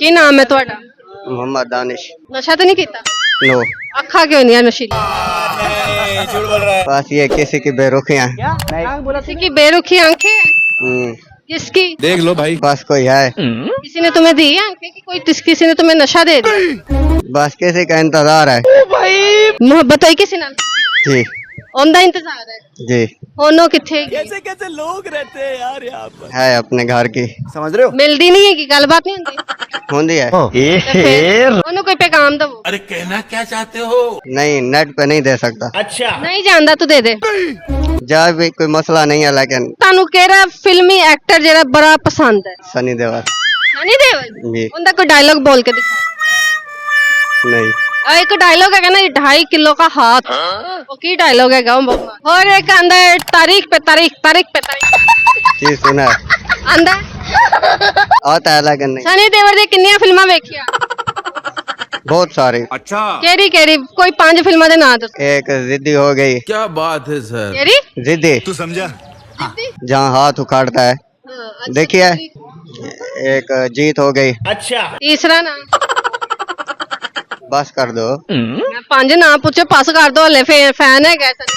ਕੀ ਨਾਮ ਹੈ ਤੁਹਾਡਾ? मोहम्मद दानिश। ਨਸ਼ਾ ਤਾਂ ਨਹੀਂ ਕੀਤਾ? नो, ਅੱਖਾਂ ਕਿਉਂ ਨਹੀਂ ਆ ਨਸ਼ੀਲੀ? बस ये किसी की बेरुखियाँ। किसी की बेरुखी आंखें हैं? किसकी? देख लो भाई। बस कोई है, किसी ने तुम्हें दी है आंखें कि कोई किसी ने तुम्हें नशा दे दिया? बस किसी का इंतजार है। मोहब्बत है किसी नाल? जी ਉਹਦਾ इंतजार है। जी, ਉਹਨੋਂ ਕਿੱਥੇ ਹੈਗੀ? कैसे लोग रहते हैं यार यहाँ पर। है अपने घर की। समझ रहे हो? ਮਿਲਦੀ ਨਹੀਂ ਹੈਗੀ, ਗੱਲਬਾਤ ਨਹੀਂ ਹੁੰਦੀ होंदी है। ਤੇ ਫਿਰ ਉਹਨੂੰ ਕੋਈ ਪੈगाम ਦਵੋ। अरे कहना क्या चाहते हो? नहीं, नेट पे नहीं दे सकता। ਨਹੀਂ ਜਾਣਦਾ ਤੂੰ ਦੇ ਦੇ। जा भी कोई मसला नहीं है, लेकिन ਤੁਹਾਨੂੰ ਕਿਹੜਾ ਫਿਲਮੀ ਐਕਟਰ ਜਿਹੜਾ ਬੜਾ ਪਸੰਦ ਹੈ? सनी देओल। ਸਨੀ ਦੇਓਲ? जी ਉਹਦਾ ਕੋਈ ਡਾਇਲੌਗ ਬੋਲ ਕੇ ਦਿਖਾਓ। नहीं, और एक डायलॉग है ना, 2.5 किलो का हाथ। वो की डायलॉग है और एक आंदा है, तारीख पे तारीख, तारीख पे तारीख जी सुना है, आंदा है। आता है लेकिन नहीं। सनी देओल दी किन्नियां फिल्मां वेखियां? बहुत सारी। अच्छा केड़ी केड़ी कोई 5 फिल्मां दे नाम दस। एक जिद्दी हो गई। क्या बात है सर। केड़ी? जिद्दी तू समझा? जहाँ हाथ उखाड़ता है, अच्छा, देखिए। एक जीत हो गई। तीसरा नाम बस कर दो, मैं 5 नाम पूछे, पास कर दो। हले फैन है कैसा?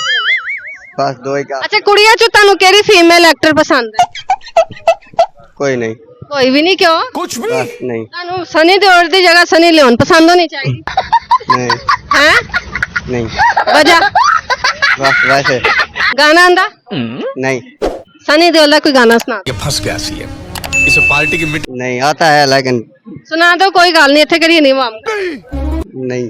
बस दो ही का। अच्छा, कुड़ियां चो तानू केड़ी फीमेल एक्टर पसंद है? कोई नहीं, कोई भी नहीं, क्यों? कुछ भी। बस नहीं, तानू सनी देओल दी जगह सनी लियोन पसंद होनी चाहिए। नहीं, हैं? नहीं, वजह? बस वैसे। गाना आंदा? नहीं, सनी देओल दा कोई गाना सुना ये फंस गया सीएम। इसे पार्टी की मिट। नहीं आता है लेकिन सुना दो, कोई गल नहीं, इत्थे करिए नहीं माम। नहीं।